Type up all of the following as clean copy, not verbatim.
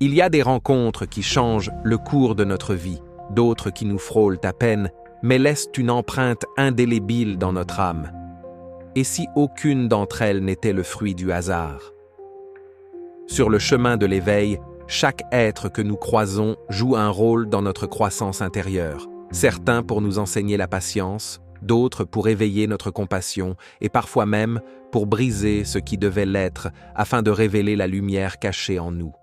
Il y a des rencontres qui changent le cours de notre vie, d'autres qui nous frôlent à peine, mais laissent une empreinte indélébile dans notre âme. Et si aucune d'entre elles n'était le fruit du hasard? Sur le chemin de l'éveil, chaque être que nous croisons joue un rôle dans notre croissance intérieure, certains pour nous enseigner la patience, d'autres pour éveiller notre compassion et parfois même pour briser ce qui devait l'être afin de révéler la lumière cachée en nous.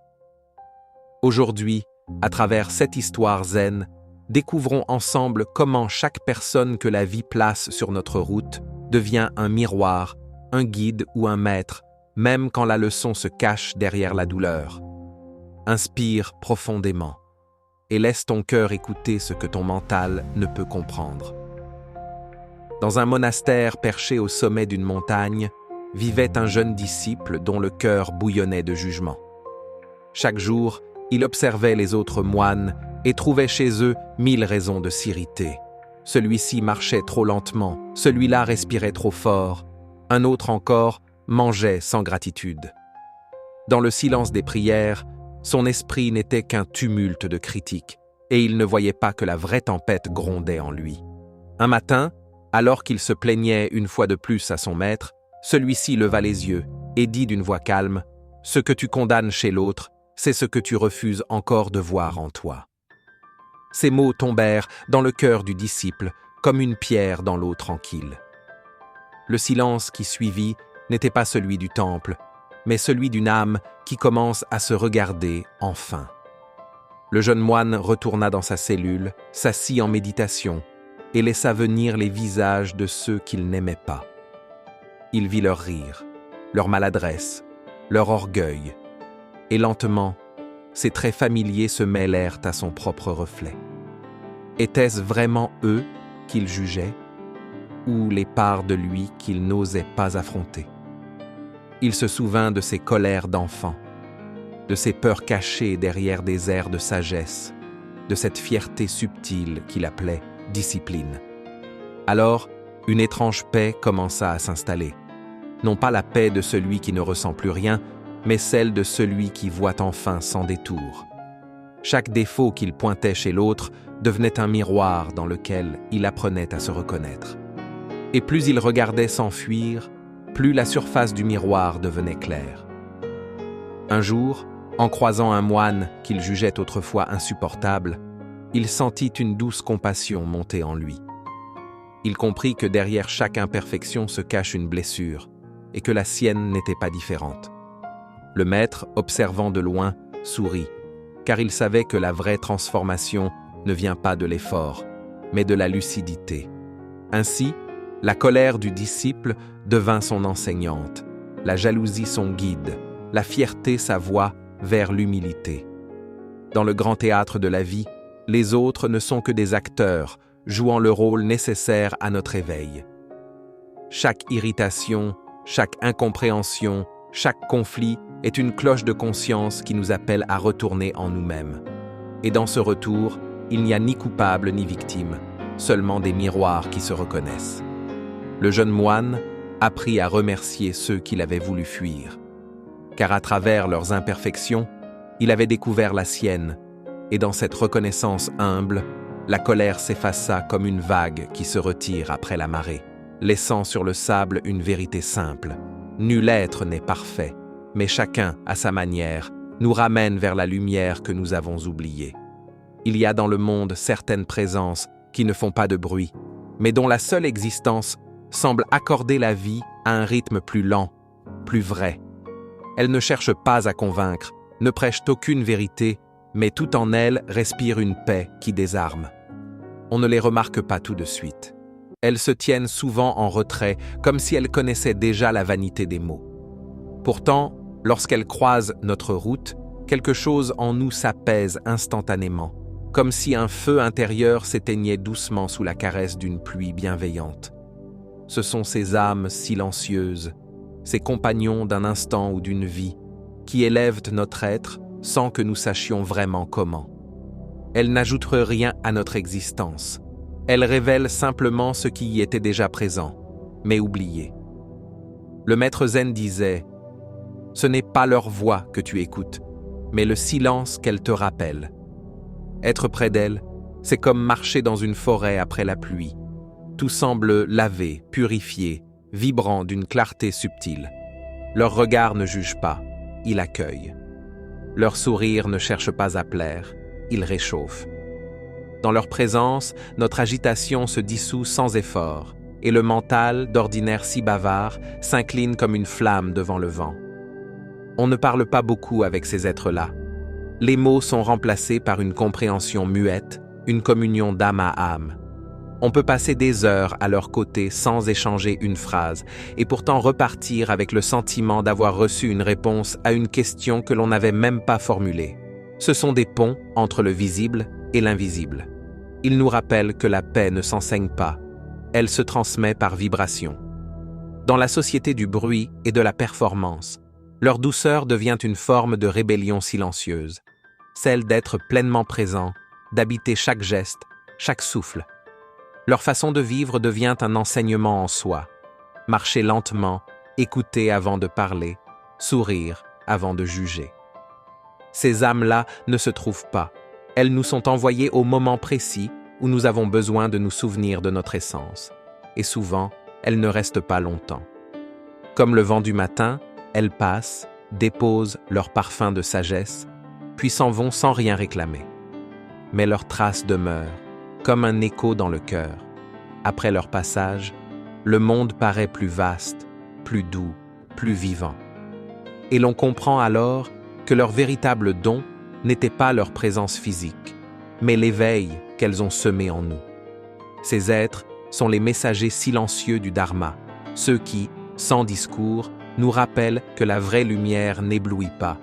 Aujourd'hui, à travers cette histoire zen, découvrons ensemble comment chaque personne que la vie place sur notre route devient un miroir, un guide ou un maître, même quand la leçon se cache derrière la douleur. Inspire profondément et laisse ton cœur écouter ce que ton mental ne peut comprendre. Dans un monastère perché au sommet d'une montagne, vivait un jeune disciple dont le cœur bouillonnait de jugement. Chaque jour, il observait les autres moines et trouvait chez eux 1000 raisons de s'irriter. Celui-ci marchait trop lentement, celui-là respirait trop fort, un autre encore mangeait sans gratitude. Dans le silence des prières, son esprit n'était qu'un tumulte de critiques, et il ne voyait pas que la vraie tempête grondait en lui. Un matin, alors qu'il se plaignait une fois de plus à son maître, celui-ci leva les yeux et dit d'une voix calme « Ce que tu condamnes chez l'autre, c'est ce que tu refuses encore de voir en toi. » Ces mots tombèrent dans le cœur du disciple comme une pierre dans l'eau tranquille. Le silence qui suivit n'était pas celui du temple, mais celui d'une âme qui commence à se regarder enfin. Le jeune moine retourna dans sa cellule, s'assit en méditation et laissa venir les visages de ceux qu'il n'aimait pas. Il vit leur rire, leur maladresse, leur orgueil, et lentement, ses traits familiers se mêlèrent à son propre reflet. Étaient-ce vraiment eux qu'il jugeait, ou les parts de lui qu'il n'osait pas affronter? Il se souvint de ses colères d'enfant, de ses peurs cachées derrière des airs de sagesse, de cette fierté subtile qu'il appelait discipline. Alors, une étrange paix commença à s'installer. Non pas la paix de celui qui ne ressent plus rien, mais celle de celui qui voit enfin sans détour. Chaque défaut qu'il pointait chez l'autre devenait un miroir dans lequel il apprenait à se reconnaître. Et plus il regardait s'enfuir, plus la surface du miroir devenait claire. Un jour, en croisant un moine qu'il jugeait autrefois insupportable, il sentit une douce compassion monter en lui. Il comprit que derrière chaque imperfection se cache une blessure, et que la sienne n'était pas différente. Le maître, observant de loin, sourit, car il savait que la vraie transformation ne vient pas de l'effort, mais de la lucidité. Ainsi, la colère du disciple devint son enseignante, la jalousie son guide, la fierté sa voie vers l'humilité. Dans le grand théâtre de la vie, les autres ne sont que des acteurs, jouant le rôle nécessaire à notre éveil. Chaque irritation, chaque incompréhension, chaque conflit est une cloche de conscience qui nous appelle à retourner en nous-mêmes. Et dans ce retour, il n'y a ni coupable ni victime, seulement des miroirs qui se reconnaissent. Le jeune moine apprit à remercier ceux qu'il avait voulu fuir, car à travers leurs imperfections, il avait découvert la sienne, et dans cette reconnaissance humble, la colère s'effaça comme une vague qui se retire après la marée, laissant sur le sable une vérité simple. Nul être n'est parfait, mais chacun, à sa manière, nous ramène vers la lumière que nous avons oubliée. Il y a dans le monde certaines présences qui ne font pas de bruit, mais dont la seule existence semble accorder la vie à un rythme plus lent, plus vrai. Elles ne cherchent pas à convaincre, ne prêchent aucune vérité, mais tout en elles respire une paix qui désarme. On ne les remarque pas tout de suite. Elles se tiennent souvent en retrait, comme si elles connaissaient déjà la vanité des mots. Pourtant, lorsqu'elles croisent notre route, quelque chose en nous s'apaise instantanément, comme si un feu intérieur s'éteignait doucement sous la caresse d'une pluie bienveillante. Ce sont ces âmes silencieuses, ces compagnons d'un instant ou d'une vie, qui élèvent notre être sans que nous sachions vraiment comment. Elles n'ajoutent rien à notre existence. Elles révèlent simplement ce qui y était déjà présent, mais oublié. Le maître zen disait « Ce n'est pas leur voix que tu écoutes, mais le silence qu'elle te rappelle. Être près d'elle, c'est comme marcher dans une forêt après la pluie. Tout semble lavé, purifié, vibrant d'une clarté subtile. Leur regard ne juge pas, il accueille. Leur sourire ne cherche pas à plaire, il réchauffe. Dans leur présence, notre agitation se dissout sans effort, et le mental, d'ordinaire si bavard, s'incline comme une flamme devant le vent. On ne parle pas beaucoup avec ces êtres-là. Les mots sont remplacés par une compréhension muette, une communion d'âme à âme. On peut passer des heures à leur côté sans échanger une phrase, et pourtant repartir avec le sentiment d'avoir reçu une réponse à une question que l'on n'avait même pas formulée. Ce sont des ponts entre le visible et l'invisible. Ils nous rappellent que la paix ne s'enseigne pas, elle se transmet par vibration. Dans la société du bruit et de la performance, leur douceur devient une forme de rébellion silencieuse, celle d'être pleinement présent, d'habiter chaque geste, chaque souffle. Leur façon de vivre devient un enseignement en soi. Marcher lentement, écouter avant de parler, sourire avant de juger. Ces âmes-là ne se trouvent pas. Elles nous sont envoyées au moment précis où nous avons besoin de nous souvenir de notre essence. Et souvent, elles ne restent pas longtemps. Comme le vent du matin, elles passent, déposent leur parfum de sagesse, puis s'en vont sans rien réclamer. Mais leurs traces demeurent, comme un écho dans le cœur. Après leur passage, le monde paraît plus vaste, plus doux, plus vivant. Et l'on comprend alors que leur véritable don n'était pas leur présence physique, mais l'éveil qu'elles ont semé en nous. Ces êtres sont les messagers silencieux du Dharma, ceux qui, sans discours, nous rappellent que la vraie lumière n'éblouit pas.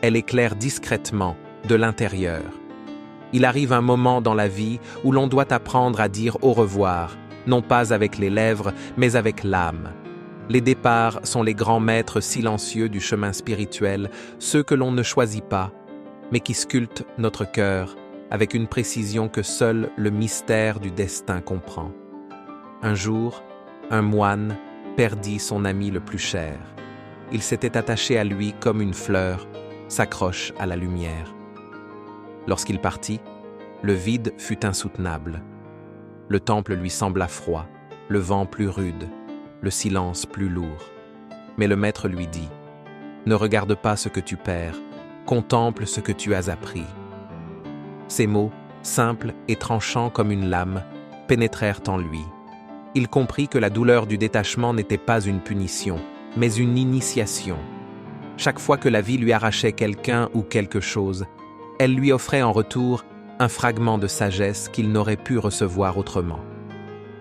Elle éclaire discrètement, de l'intérieur. Il arrive un moment dans la vie où l'on doit apprendre à dire au revoir, non pas avec les lèvres, mais avec l'âme. Les départs sont les grands maîtres silencieux du chemin spirituel, ceux que l'on ne choisit pas, mais qui sculptent notre cœur avec une précision que seul le mystère du destin comprend. Un jour, un moine perdit son ami le plus cher. Il s'était attaché à lui comme une fleur s'accroche à la lumière. Lorsqu'il partit, le vide fut insoutenable. Le temple lui sembla froid, le vent plus rude, le silence plus lourd. Mais le maître lui dit « Ne regarde pas ce que tu perds, contemple ce que tu as appris. » Ces mots, simples et tranchants comme une lame, pénétrèrent en lui. Il comprit que la douleur du détachement n'était pas une punition, mais une initiation. Chaque fois que la vie lui arrachait quelqu'un ou quelque chose, elle lui offrait en retour un fragment de sagesse qu'il n'aurait pu recevoir autrement.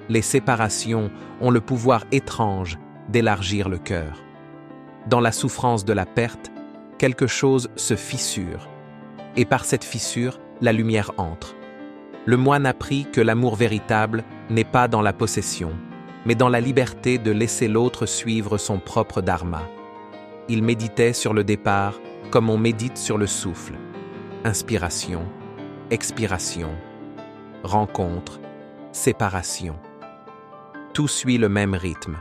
Les séparations ont le pouvoir étrange d'élargir le cœur. Dans la souffrance de la perte, quelque chose se fissure, et par cette fissure, la lumière entre. Le moine apprit que l'amour véritable n'est pas dans la possession, mais dans la liberté de laisser l'autre suivre son propre dharma. Il méditait sur le départ comme on médite sur le souffle. Inspiration, expiration, rencontre, séparation. Tout suit le même rythme.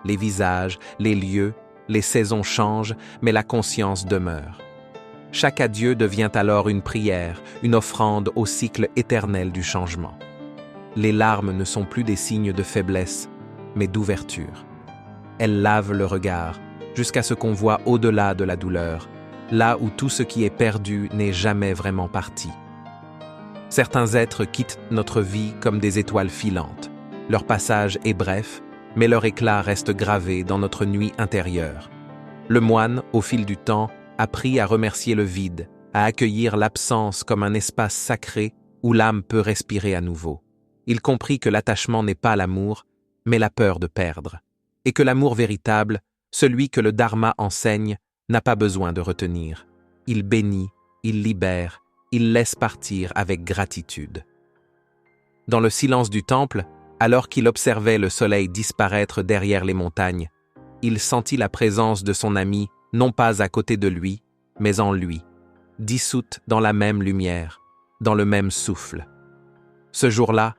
Les visages, les lieux, les saisons changent, mais la conscience demeure. Chaque adieu devient alors une prière, une offrande au cycle éternel du changement. Les larmes ne sont plus des signes de faiblesse, mais d'ouverture. Elles lavent le regard, jusqu'à ce qu'on voit au-delà de la douleur, là où tout ce qui est perdu n'est jamais vraiment parti. Certains êtres quittent notre vie comme des étoiles filantes. Leur passage est bref, mais leur éclat reste gravé dans notre nuit intérieure. Le moine, au fil du temps, apprit à remercier le vide, à accueillir l'absence comme un espace sacré où l'âme peut respirer à nouveau. Il comprit que l'attachement n'est pas l'amour, mais la peur de perdre, et que l'amour véritable, celui que le Dharma enseigne, n'a pas besoin de retenir. Il bénit, il libère, il laisse partir avec gratitude. Dans le silence du temple, alors qu'il observait le soleil disparaître derrière les montagnes, il sentit la présence de son ami, non pas à côté de lui, mais en lui, dissoute dans la même lumière, dans le même souffle. Ce jour-là,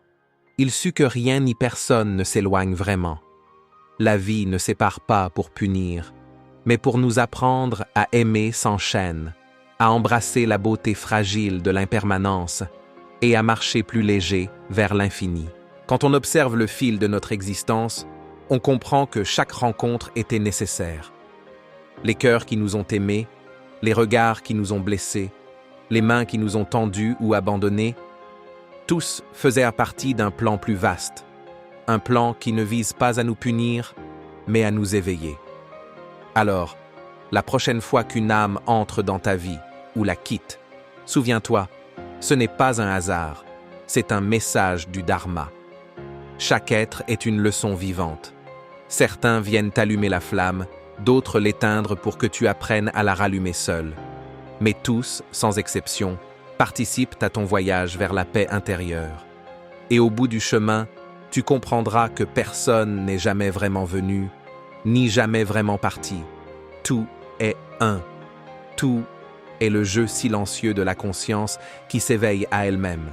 il sut que rien ni personne ne s'éloigne vraiment. La vie ne sépare pas pour punir, mais pour nous apprendre à aimer sans chaîne, à embrasser la beauté fragile de l'impermanence et à marcher plus léger vers l'infini. Quand on observe le fil de notre existence, on comprend que chaque rencontre était nécessaire. Les cœurs qui nous ont aimés, les regards qui nous ont blessés, les mains qui nous ont tendus ou abandonnés, tous faisaient partie d'un plan plus vaste, un plan qui ne vise pas à nous punir, mais à nous éveiller. Alors, la prochaine fois qu'une âme entre dans ta vie ou la quitte, souviens-toi, ce n'est pas un hasard, c'est un message du Dharma. Chaque être est une leçon vivante. Certains viennent allumer la flamme, d'autres l'éteindre pour que tu apprennes à la rallumer seul. Mais tous, sans exception, participent à ton voyage vers la paix intérieure. Et au bout du chemin, tu comprendras que personne n'est jamais vraiment venu, ni jamais vraiment parti. Tout est un. Tout est le jeu silencieux de la conscience qui s'éveille à elle-même.